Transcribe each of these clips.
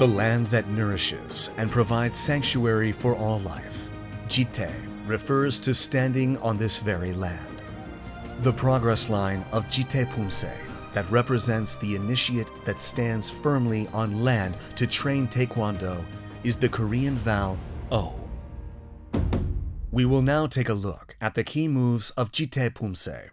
the land that nourishes and provides sanctuary for all life. Jitae refers to standing on this very land. The progress line of Jitae Pumse that represents the initiate that stands firmly on land to train Taekwondo is the Korean vow O. We will now take a look at the key moves of Jitae Pumse.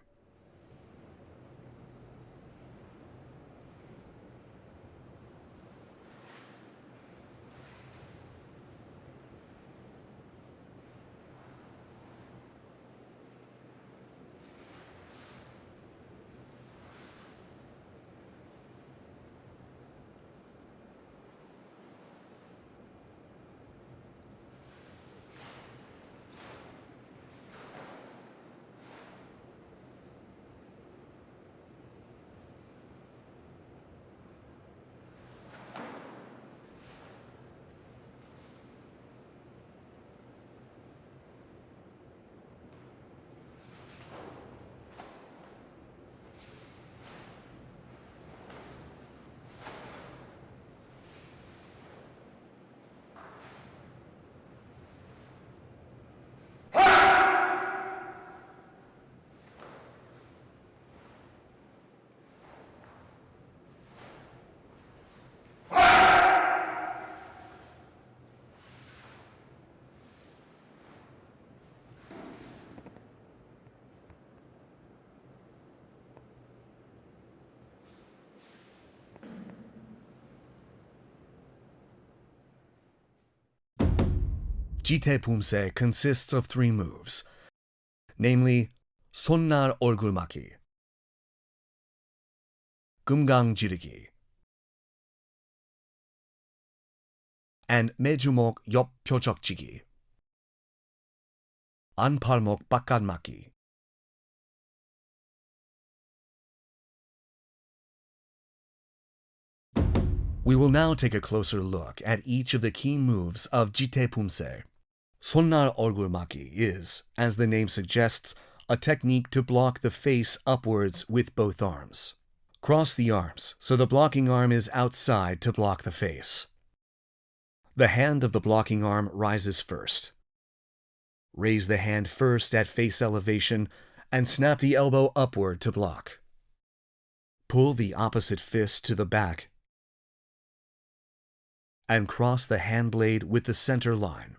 Jitae Pumse consists of 3 moves, namely 손날 얼굴 막기, 금강 지르기, and 매주목 옆 표적지기, 안팔목 바깥 막기. We will now take a closer look at each of the key moves of Jitae Pumse. 손날 얼굴 막기 is, as the name suggests, a technique to block the face upwards with both arms. Cross the arms so the blocking arm is outside to block the face. The hand of the blocking arm rises first. Raise the hand first at face elevation and snap the elbow upward to block. Pull the opposite fist to the back and cross the hand blade with the center line.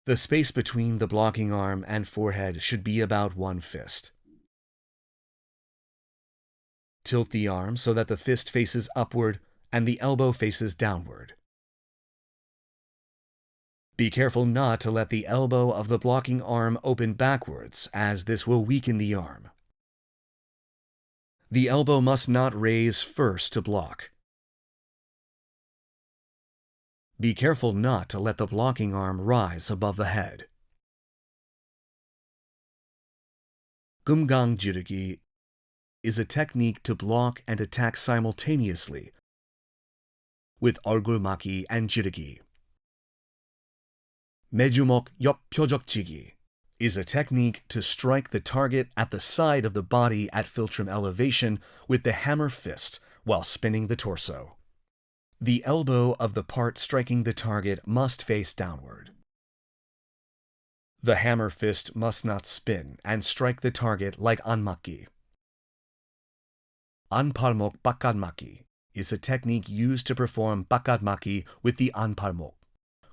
The space between the blocking arm and forehead should be about 1 fist. Tilt the arm so that the fist faces upward and the elbow faces downward. Be careful not to let the elbow of the blocking arm open backwards, as this will weaken the arm. The elbow must not raise first to block. Be careful not to let the blocking arm rise above the head. 금강 지르기 is a technique to block and attack simultaneously with 얼굴 막기 and 지르기. 매주목 옆 표적지기 is a technique to strike the target at the side of the body at philtrum elevation with the hammer fist while spinning the torso. The elbow of the part striking the target must face downward. The hammer fist must not spin and strike the target like 안맞기. 안팔목 바깥맞기 is a technique used to perform 바깥맞기 with the 안팔목.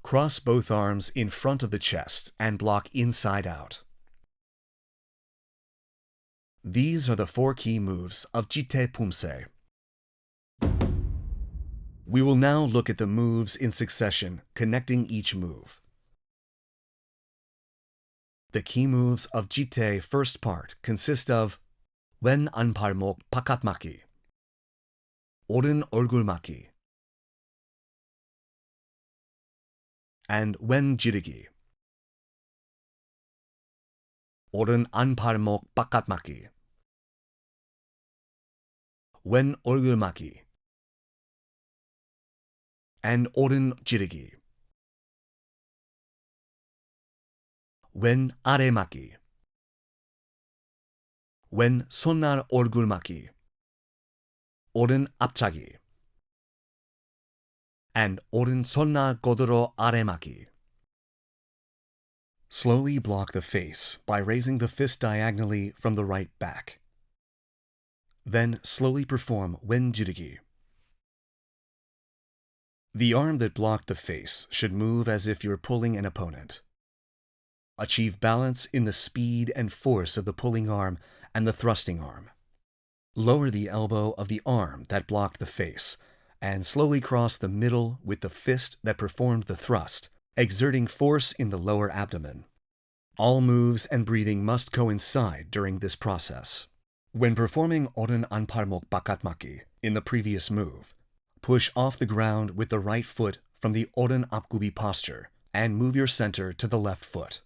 Cross both arms in front of the chest and block inside out. These are the 4 key moves of Jitae Pumse. We will now look at the moves in succession, connecting each move. The key moves of Jitae first part consist of 왼 안팔목 바깥 막기, 오른 얼굴 막기, and 왼 지르기, 오른 안팔목 바깥 막기, 왼 얼굴 막기, and 오른 지르기. 왼 아래 막기. 왼 손날 얼굴 막기. 오른 앞차기. and oren sonna godoro aremaki. Slowly block the face by raising the fist diagonally from the right back. Then slowly perform wenjirigi. The arm that blocked the face should move as if you're pulling an opponent. Achieve balance in the speed and force of the pulling arm and the thrusting arm. Lower the elbow of the arm that blocked the face and slowly cross the middle with the fist that performed the thrust, exerting force in the lower abdomen. All moves and breathing must coincide during this process. When performing oren anparmok bakatmaki in the previous move, push off the ground with the right foot from the oren apgubi posture and move your center to the left foot.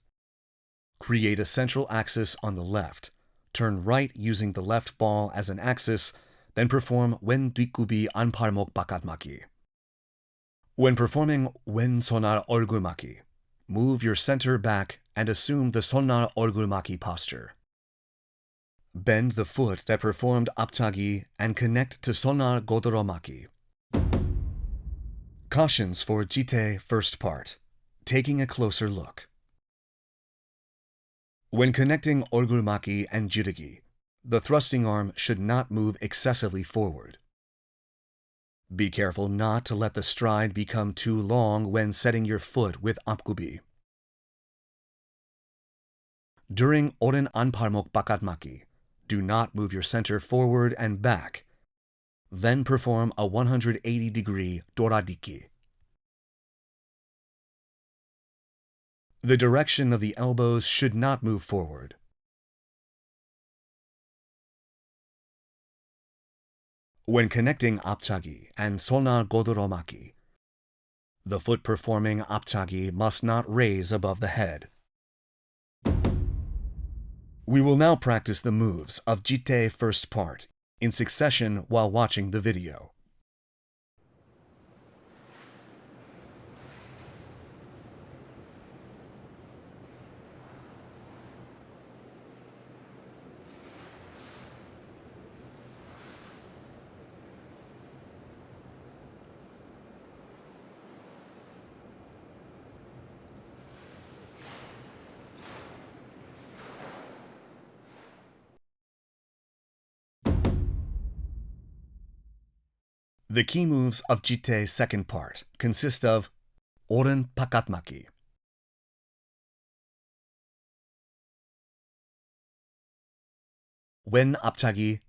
Create a central axis on the left, turn right using the left ball as an axis, then perform wen 뒷구비 안팔목 bakatmaki. When performing wen sonar 얼굴maki, move your center back and assume the sonar 얼굴maki posture. Bend the foot that performed aptagi and connect to sonar godoromaki. Cautions for Jitae first part. Taking a closer look. When connecting 얼굴maki and jirigi, the thrusting arm should not move excessively forward. Be careful not to let the stride become too long when setting your foot with apgubi. During oren anparmok bakatmaki, do not move your center forward and back. Then perform a 180-degree doradiki. The direction of the elbows should not move forward. When connecting aptagi and sonar godoromaki, the foot performing aptagi must not raise above the head. We will now practice the moves of Jitae first part in succession while watching the video. The key moves of Jitae's second part consist of oren bakatmaki, wen aptagi,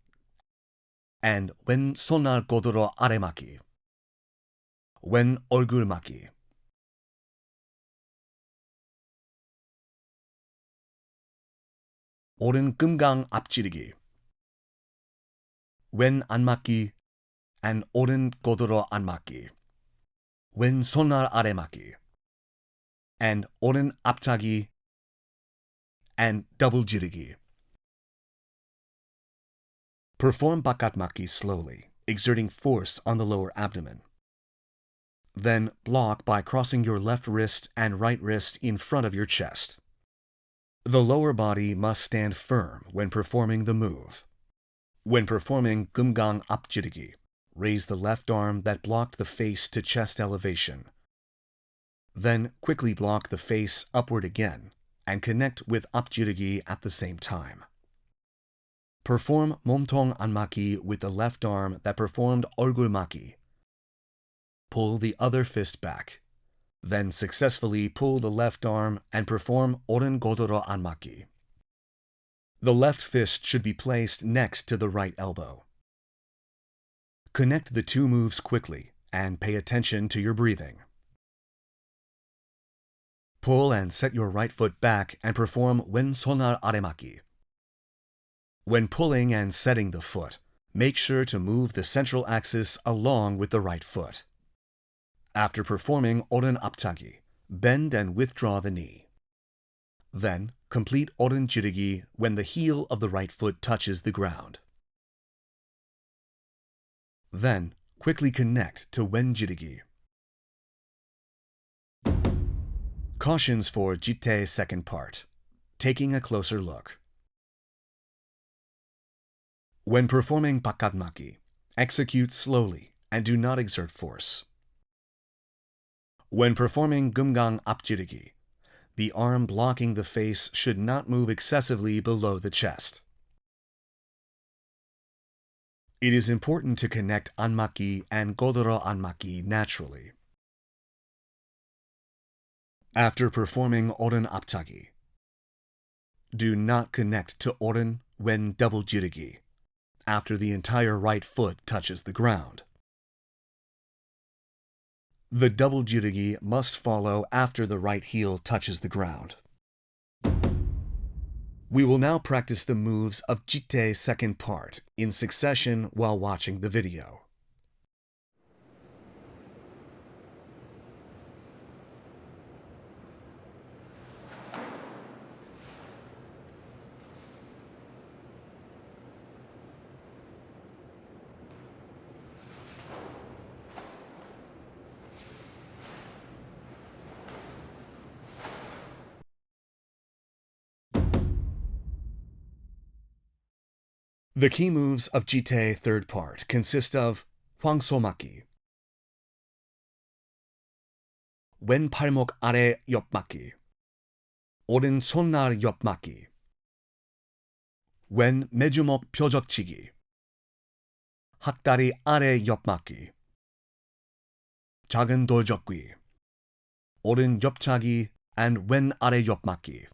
and wen sonar godoro aremaki, wen 얼굴maki. 오른 금강 앞지르기, wen 안맞기, and oren godoro anmaki, wen sonar aremaki, and oren aptagi, and double jirigi. Perform bakatmaki slowly, exerting force on the lower abdomen. Then block by crossing your left wrist and right wrist in front of your chest. The lower body must stand firm when performing the move. When performing 금강 앞지르기, raise the left arm that blocked the face to chest elevation. Then quickly block the face upward again and connect with 앞지르기 at the same time. Perform 몸통 안맞기 with the left arm that performed 얼굴맞기. Pull the other fist back. Then successfully pull the left arm and perform oren godoro 안맞기. The left fist should be placed next to the right elbow. Connect the two moves quickly and pay attention to your breathing. Pull and set your right foot back and perform wen sonar aremaki. When pulling and setting the foot, make sure to move the central axis along with the right foot. After performing oren aptagi, bend and withdraw the knee. Then complete oren jirigi when the heel of the right foot touches the ground. Then quickly connect to wen jirigi. Cautions for Jitae's second part. Taking a closer look. When performing bakatmaki, execute slowly and do not exert force. When performing gumgang 앞지르기, the arm blocking the face should not move excessively below the chest. It is important to connect anmaki and godoro anmaki naturally. After performing oren 앞차기, do not connect to oren when double jirugi, after the entire right foot touches the ground. The double jirugi must follow after the right heel touches the ground. We will now practice the moves of Jitae's second part in succession while watching the video. The key moves of Jitae third part consist of 황소막기, 왼 팔목 아래 옆막기, 오른 손날 옆막기, 왼 매주목 표적치기, 학다리 아래 옆막기, 작은 돌적기, 오른 옆차기 and 왼 아래 옆막기,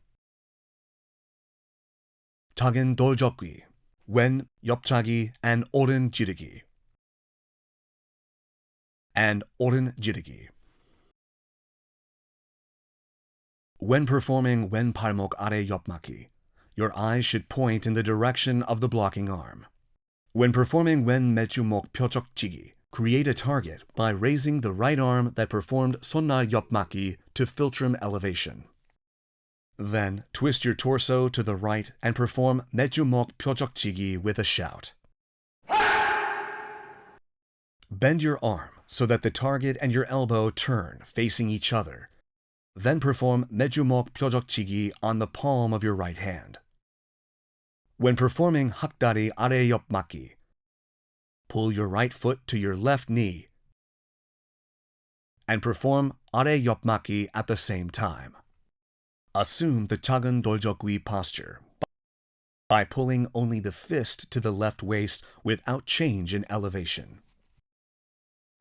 작은 돌적기, 왼 옆차기 and 오른 지르기, and 오른 지르기. When performing 왼 팔목 아래 옆막기, your eyes should point in the direction of the blocking arm. When performing 왼 매주목 표적치기, create a target by raising the right arm that performed 손날 옆막기 to philtrum elevation. Then, twist your torso to the right and perform 매주목 표적치기 with a shout. Bend your arm so that the target and your elbow turn facing each other. Then perform 매주목 표적치기 on the palm of your right hand. When performing 학다리 아래 옆막기, pull your right foot to your left knee and perform 아래 옆막기 at the same time. Assume the 작은 돌적기 posture by pulling only the fist to the left waist without change in elevation.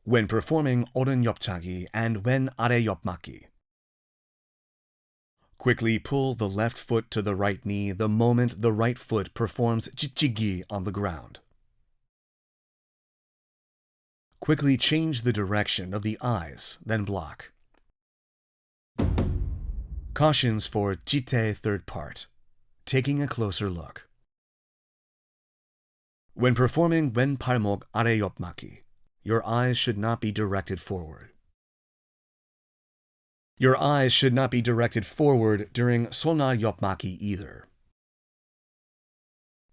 When performing 오른 옆차기 and 왼 아래 옆막기, quickly pull the left foot to the right knee the moment the right foot performs jichigi on the ground. Quickly change the direction of the eyes, then block. Cautions for Jitae third part. Taking a closer look. When performing 왼 팔목 아래 옆막기, your eyes should not be directed forward. Your eyes should not be directed forward during 손날 옆막기 either.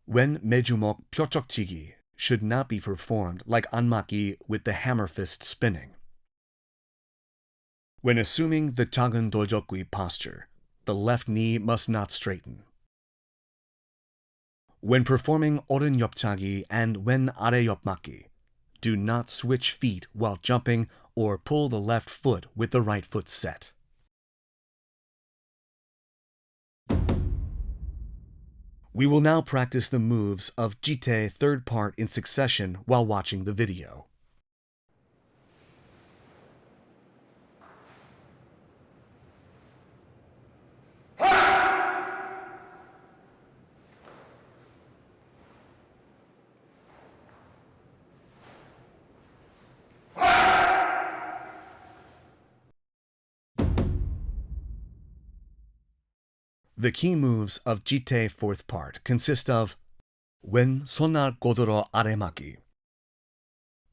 왼 매주목 표적치기 should not be performed like 안막기 with the hammer fist spinning. When assuming the 작은 돌적기 posture, the left knee must not straighten. When performing 오른 옆차기 and 왼 아래 옆막기, do not switch feet while jumping or pull the left foot with the right foot set. We will now practice the moves of Jitae third part in succession while watching the video. The key moves of Jitae fourth part consist of 왼 손날 고드로 아래 막기,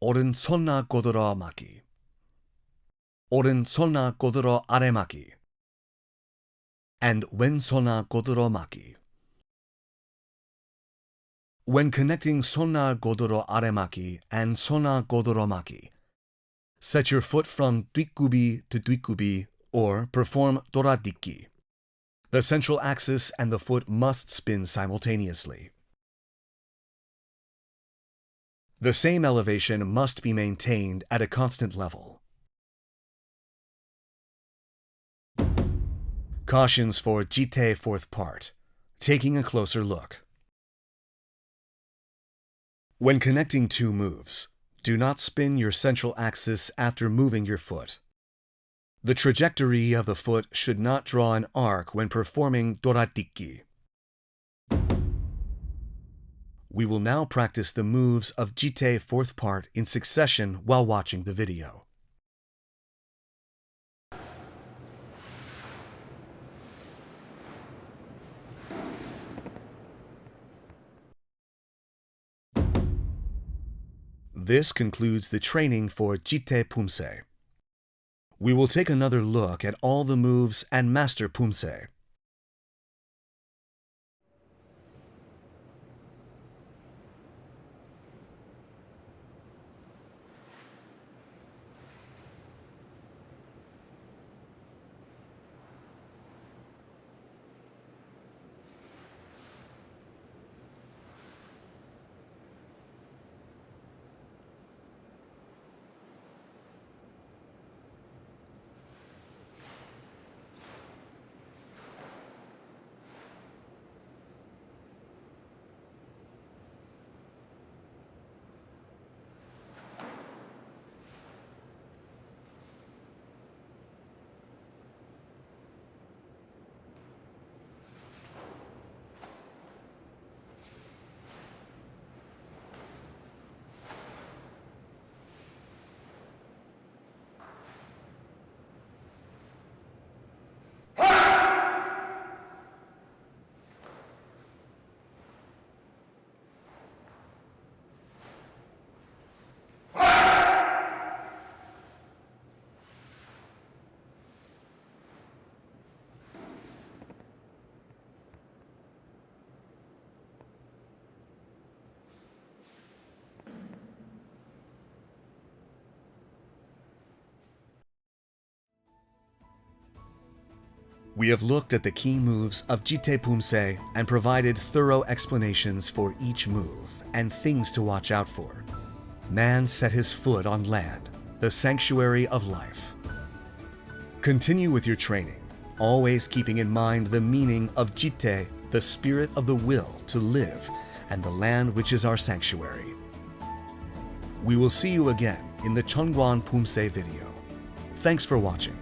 오른 손날 고드로 막기, 오른 손날 고드로 아래 막기, and 왼 손날 고드로 막기. When connecting 손날 고드로 아래 막기 and 손날 고드로 막기, set your foot from 뒷굽이 to 뒷굽이 or perform 돌아딛기. The central axis and the foot must spin simultaneously. The same elevation must be maintained at a constant level. Cautions for Jitae fourth part. Taking a closer look. When connecting two moves, do not spin your central axis after moving your foot. The trajectory of the foot should not draw an arc when performing doratiki. We will now practice the moves of Jitae fourth part in succession while watching the video. This concludes the training for Jitae Pumse. We will take another look at all the moves and master Pumse. We have looked at the key moves of Jitae Pumse and provided thorough explanations for each move and things to watch out for. Man set his foot on land, the sanctuary of life. Continue with your training, always keeping in mind the meaning of Jitae, the spirit of the will to live, and the land which is our sanctuary. We will see you again in the Cheongwan Pumse video. Thanks for watching.